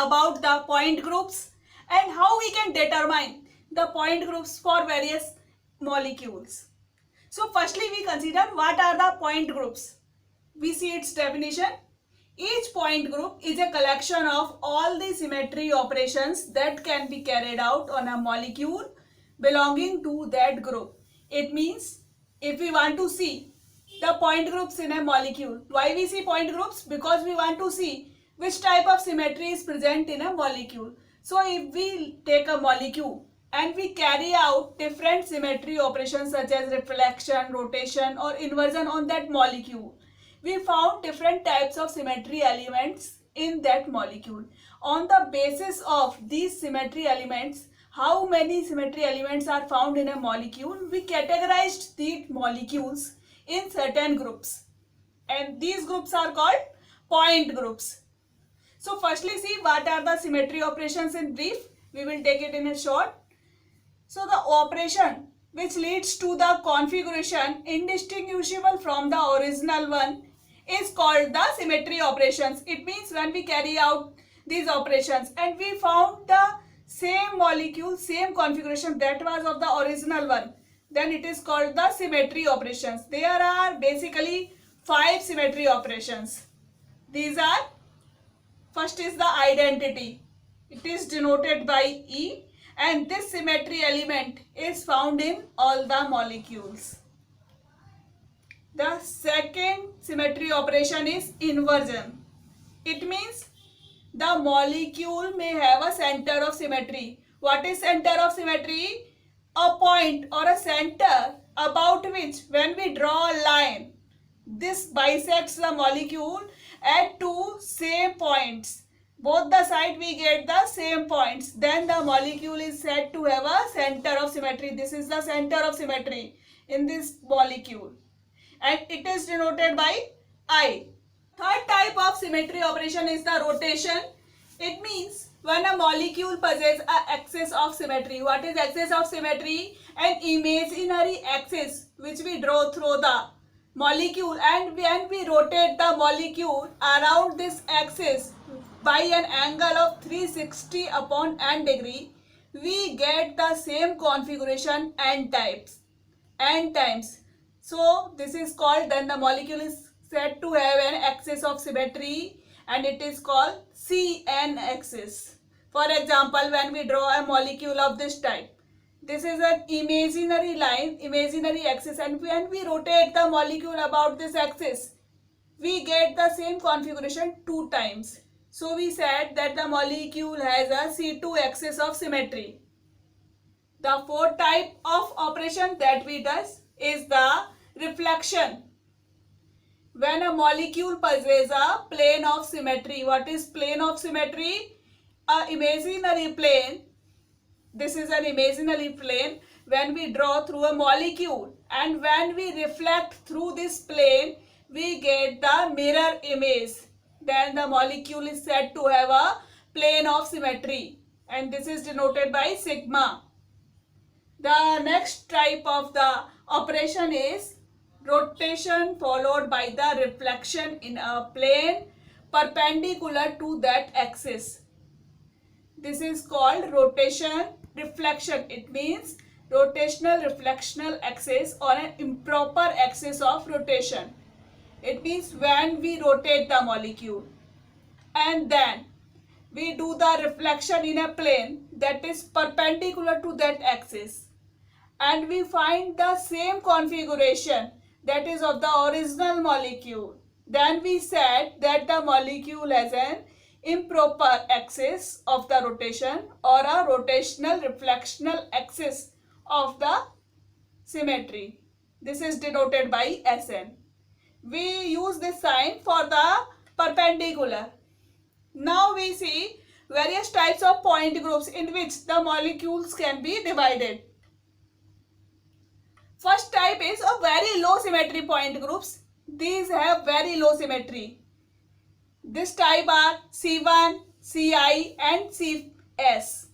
about the point groups and how we can determine the point groups for various molecules. So firstly we consider what are the point groups. We see its definition. Each point group is a collection of all the symmetry operations that can be carried out on a molecule belonging to that group. It means if we want to see the point groups in a molecule, why we see point groups? Because we want to see which type of symmetry is present in a molecule. So if we take a molecule and we carry out different symmetry operations such as reflection, rotation or inversion on that molecule, we found different types of symmetry elements in that molecule. On the basis of these symmetry elements, how many symmetry elements are found in a molecule, we categorized the molecules in certain groups. And these groups are called point groups. So firstly see what are the symmetry operations in brief. We will take it in a short. So the operation which leads to the configuration indistinguishable from the original one is called the symmetry operations. It means when we carry out these operations and we found the same molecule, same configuration that was of the original one, then it is called the symmetry operations. There are basically 5 symmetry operations. These are, first is the identity. It is denoted by E, and this symmetry element is found in all the molecules. The second symmetry operation is inversion. It means the molecule may have a center of symmetry. What is center of symmetry? A point or a center about which when we draw a line, this bisects the molecule at two same points. Both the side we get the same points. Then the molecule is said to have a center of symmetry. This is the center of symmetry in this molecule. And it is denoted by I. Third type of symmetry operation is the rotation. It means when a molecule possesses an axis of symmetry. What is axis of symmetry? An imaginary axis which we draw through the molecule, and when we rotate the molecule around this axis by an angle of 360 upon n degree, we get the same configuration n times. So this is called, then the molecule is said to have an axis of symmetry and it is called Cn axis. For example, when we draw a molecule of this type, this is an imaginary line, imaginary axis, and when we rotate the molecule about this axis, we get the same configuration 2 times. So we said that the molecule has a C2 axis of symmetry. The fourth type of operation that we do is the reflection. When a molecule possesses a plane of symmetry. What is plane of symmetry? An imaginary plane. This is an imaginary plane when we draw through a molecule, and when we reflect through this plane, we get the mirror image. Then the molecule is said to have a plane of symmetry, and this is denoted by sigma. The next type of the operation is rotation followed by the reflection in a plane perpendicular to that axis. This is called rotation reflection. It means rotational reflectional axis or an improper axis of rotation. It means when we rotate the molecule and then we do the reflection in a plane that is perpendicular to that axis, and we find the same configuration that is of the original molecule, then we said that the molecule has an improper axis of the rotation or a rotational reflectional axis of the symmetry. This is denoted by Sn. We use this sign for the perpendicular. Now we see various types of point groups in which the molecules can be divided. First type is a very low symmetry point groups. These have very low symmetry. This type are C1, Ci and Cs.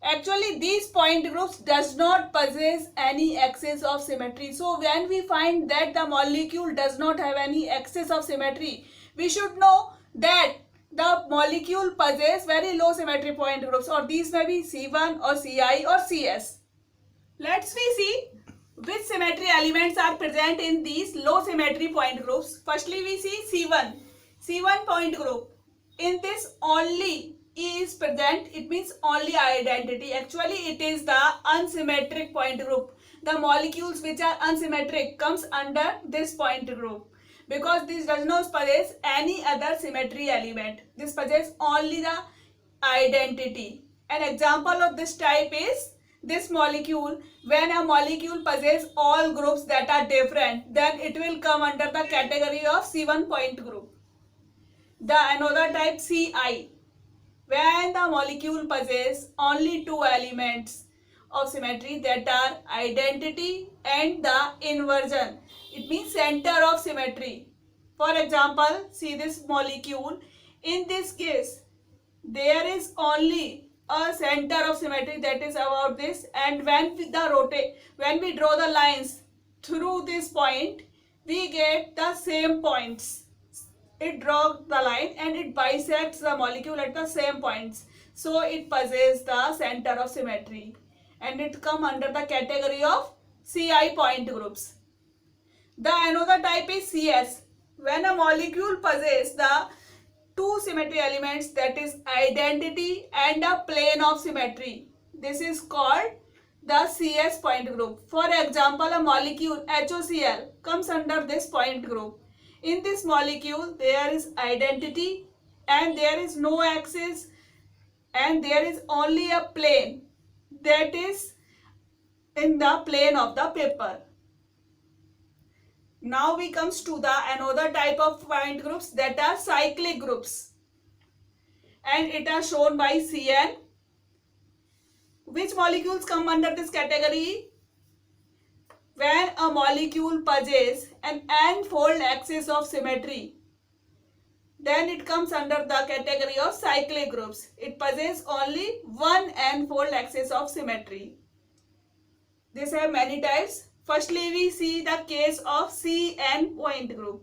Actually, these point groups does not possess any axis of symmetry. So when we find that the molecule does not have any axis of symmetry, we should know that the molecule possess very low symmetry point groups, or these may be C1 or Ci or Cs. Let's we see which symmetry elements are present in these low symmetry point groups. Firstly, we see C1. C1 point group. In this only E is present, it means only identity. Actually, it is the unsymmetric point group. The molecules which are unsymmetric comes under this point group, because this does not possess any other symmetry element. This possesses only the identity. An example of this type is this molecule. When a molecule possesses all groups that are different, then it will come under the category of C1 point group. The another type Ci. When the molecule possesses only two elements of symmetry, that are identity and the inversion. It means center of symmetry. For example, see this molecule. In this case, there is only a center of symmetry, that is about this, and when we draw the lines through this point, we get the same points. It draws the line and it bisects the molecule at the same points, so it possesses the center of symmetry, and it comes under the category of Ci point groups. The another type is Cs. When a molecule possesses the two symmetry elements, that is identity and a plane of symmetry, this is called the Cs point group. For example, a molecule HOCl comes under this point group. In this molecule, there is identity and there is no axis, and there is only a plane, that is in the plane of the paper. Now we comes to the another type of point groups, that are cyclic groups, and it are shown by Cn. Which molecules come under this category? When a molecule possesses an n-fold axis of symmetry, then it comes under the category of cyclic groups. It possesses only one n-fold axis of symmetry. These have many types. Firstly, we see the case of Cn point group.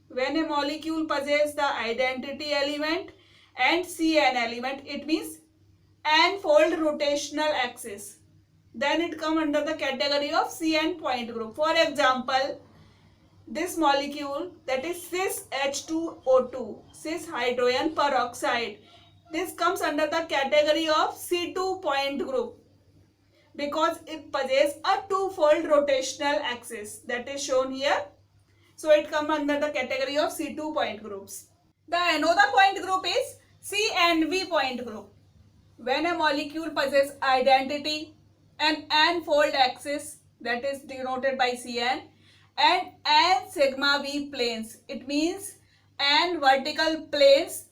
When a molecule possesses the identity element and Cn element, it means n-fold rotational axis, then it comes under the category of Cn point group. For example, this molecule, that is cis H2O2, cis hydrogen peroxide, this comes under the category of C2 point group, because it possesses a two-fold rotational axis, that is shown here. So it comes under the category of C2 point groups. The another point group is CNV point group. When a molecule possesses identity and n-fold axis, that is denoted by Cn, and n sigma v planes, it means n vertical planes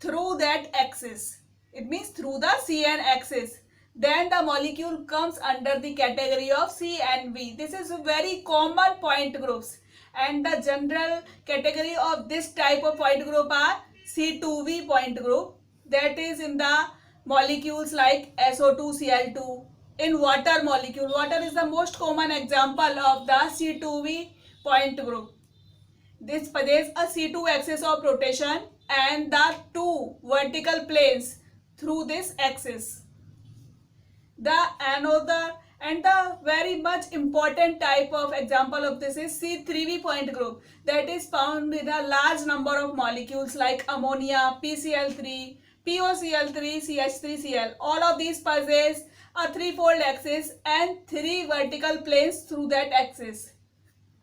through that axis, it means through the Cn axis, then the molecule comes under the category of CNV. This is a very common point groups, and the general category of this type of point group are C2V point group, that is in the molecules like SO2Cl2. In water molecule, water is the most common example of the C2V point group. This possesses a C2 axis of rotation and the two vertical planes through this axis. The another and the very much important type of example of this is C3V point group, that is found in a large number of molecules like ammonia, PCl3, POCl3, CH3Cl. All of these possess a threefold axis and three vertical planes through that axis.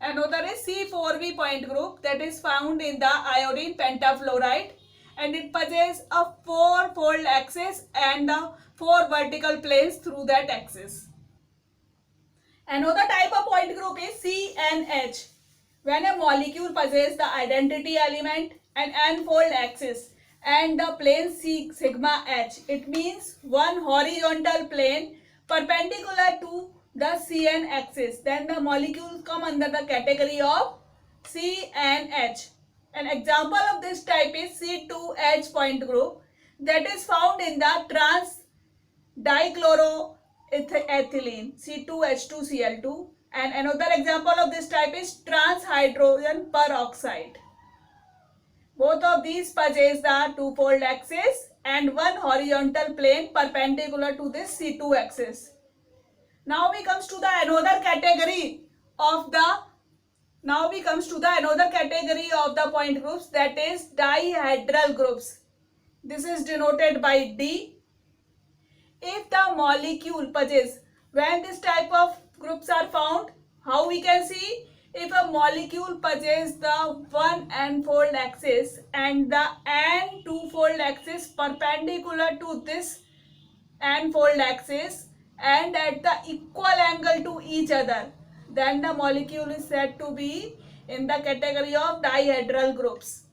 Another is C4V point group, that is found in the iodine pentafluoride, and it possesses a four-fold axis and four vertical planes through that axis. Another type of point group is CNH. When a molecule possesses the identity element and n-fold axis and the plane C sigma h, it means one horizontal plane perpendicular to the Cn axis, then the molecules come under the category of CNH. An example of this type is C2H point group, that is found in the trans dichloroethylene C2H2Cl2, and another example of this type is trans hydrogen peroxide. Both of these possess the two-fold axis and one horizontal plane perpendicular to this C2 axis. Now we comes to the another category of the point groups, that is dihedral groups. This is denoted by D. If the molecule possess, when this type of groups are found, how we can see? If a molecule possesses the one n-fold axis and the n-two-fold axis perpendicular to this n-fold axis and at the equal angle to each other, then the molecule is said to be in the category of dihedral groups.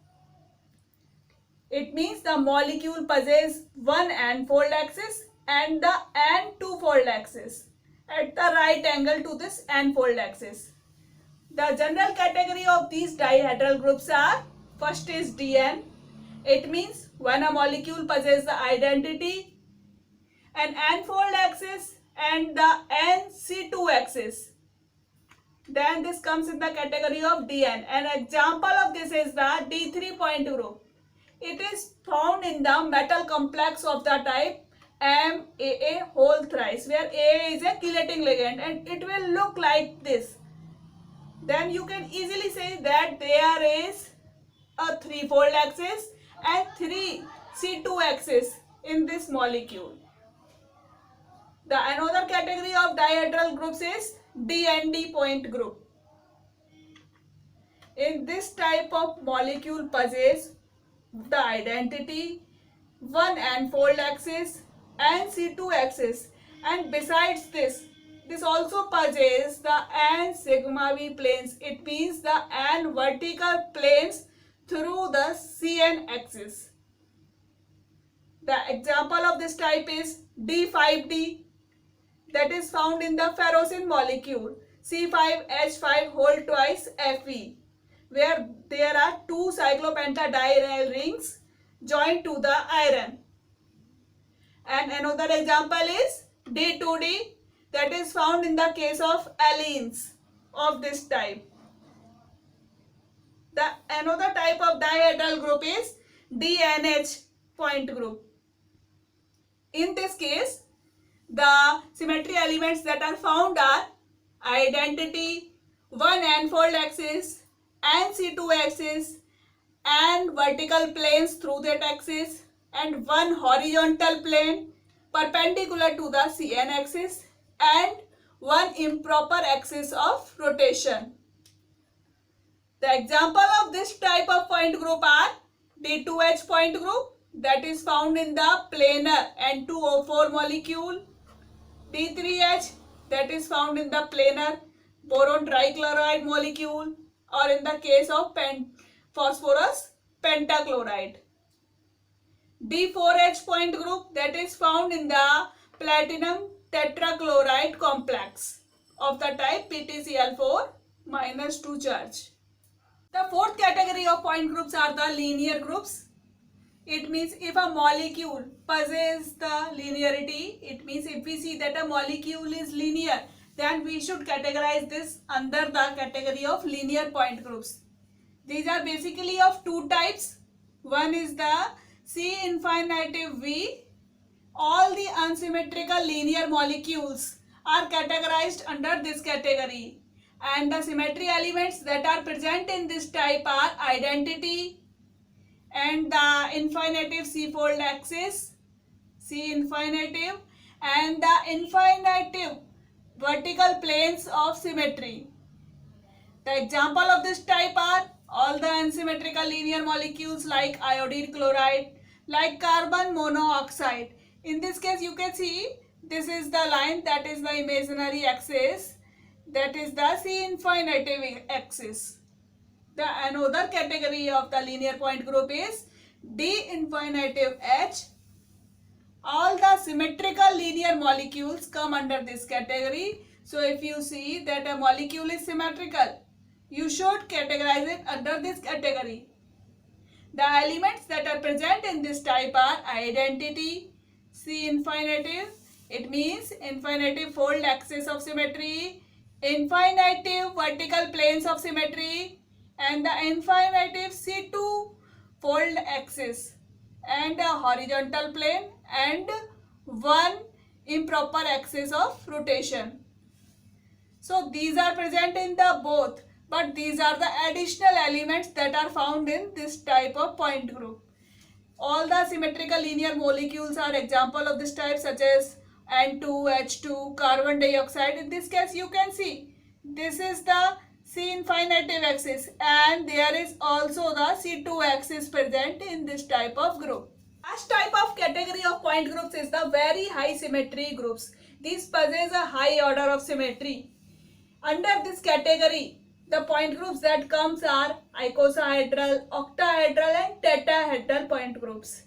It means the molecule possesses one n-fold axis and the n-two-fold axis at the right angle to this n-fold axis. The general category of these dihedral groups are, first is DN. It means when a molecule possesses the identity, an n-fold axis and the nC2 axis, then this comes in the category of DN. An example of this is the D3 point group. It is found in the metal complex of the type MAA whole thrice, where AA is a chelating ligand and it will look like this. Then you can easily say that there is a three-fold axis and three C2 axis in this molecule. The another category of dihedral groups is DND point group. In this type of molecule possess the identity, one n-fold axis and C2 axis, and besides this also possesses the n sigma v planes. It means the n vertical planes through the CN axis. The example of this type is D5D, that is found in the ferrocene molecule C5H5 whole twice Fe, where there are two cyclopentadienyl rings joined to the iron. And another example is D2D, that is found in the case of allenes of this type. The another type of dihedral group is DNH point group. In this case, the symmetry elements that are found are identity, one n-fold axis, nC2 axis, and vertical planes through that axis, and one horizontal plane perpendicular to the CN axis, and one improper axis of rotation. The example of this type of point group are D2H point group, that is found in the planar N2O4 molecule, D3H, that is found in the planar boron trichloride molecule, or in the case of phosphorus pentachloride. D4H point group, that is found in the platinum tetrachloride complex of the type PtCl4 -2 charge. The fourth category of point groups are the linear groups. It means if a molecule possesses the linearity, it means if we see that a molecule is linear, then we should categorize this under the category of linear point groups. These are basically of two types. One is the C infinitive V. All the unsymmetrical linear molecules are categorized under this category, and the symmetry elements that are present in this type are identity and the infinitive C-fold axis, C infinitive, and the infinitive vertical planes of symmetry. The example of this type are all the unsymmetrical linear molecules like iodine chloride, like carbon monoxide. In this case, you can see this is the line, that is the imaginary axis, that is the C infinitive axis. The another category of the linear point group is D infinitive H. All the symmetrical linear molecules come under this category. So if you see that a molecule is symmetrical, you should categorize it under this category. The elements that are present in this type are identity, C infinitive, it means infinitive fold axis of symmetry, infinitive vertical planes of symmetry, and the infinitive C2 fold axis and a horizontal plane and one improper axis of rotation. So these are present in the both, but these are the additional elements that are found in this type of point group. All the symmetrical linear molecules are example of this type, such as N2, H2, carbon dioxide. In this case, you can see this is the C-infinitive axis and there is also the C2 axis present in this type of group. Last type of category of point groups is the very high symmetry groups. These possess a high order of symmetry. Under this category, the point groups that comes are icosahedral, octahedral and tetrahedral point groups.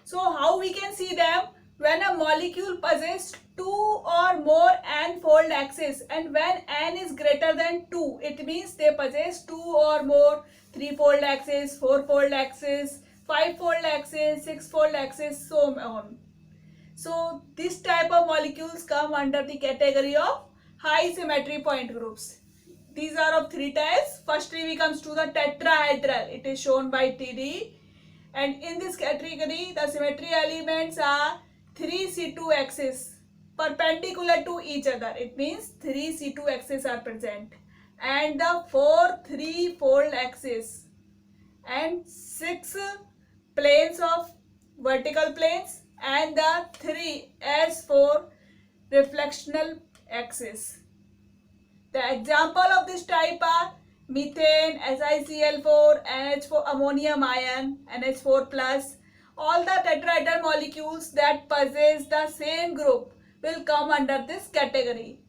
So how we can see them? When a molecule possesses two or more n-fold axes, and when n is greater than 2, it means they possess two or more 3-fold axes, 4-fold axes, 5-fold axes, 6-fold axes, so on. So this type of molecules come under the category of high symmetry point groups. These are of three types. Firstly, we comes to the tetrahedral. It is shown by TD. And in this category, the symmetry elements are 3 C2 axes perpendicular to each other. It means 3 C2 axes are present. And the 4 3-fold axes. And 6 planes of vertical planes. And the 3 S4 reflectional axis. The example of this type are methane, SiCl4, NH4, ammonium ion, NH4 plus. All the tetrahedral molecules that possess the same group will come under this category.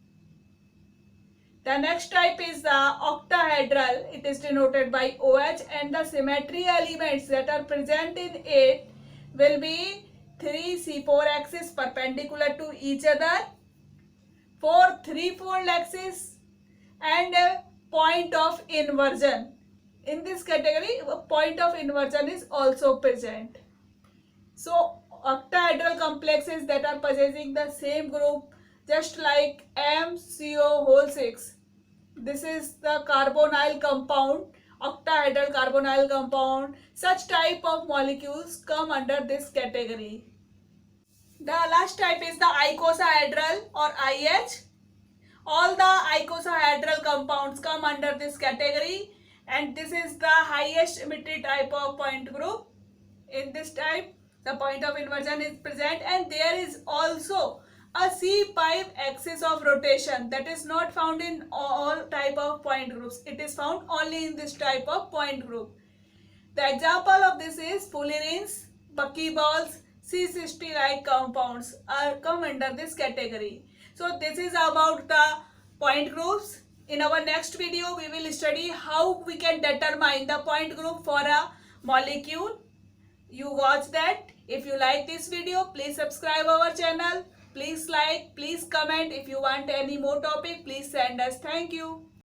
The next type is the octahedral. It is denoted by OH, and the symmetry elements that are present in it will be 3 C4 axes perpendicular to each other, 4 3-fold axis and a point of inversion. In this category, a point of inversion is also present. So octahedral complexes that are possessing the same group, just like MCO6. This is the carbonyl compound, octahedral carbonyl compound. Such type of molecules come under this category. The last type is the icosahedral or IH. All the icosahedral compounds come under this category, and this is the highest symmetry type of point group. In this type, the point of inversion is present, and there is also a C5 axis of rotation that is not found in all type of point groups. It is found only in this type of point group. The example of this is fullerenes, buckyballs, C60-like compounds are come under this category. So this is about the point groups. In our next video, we will study how we can determine the point group for a molecule. You watch that. If you like this video, please subscribe our channel. Please like, please comment. If you want any more topic, please send us. Thank you.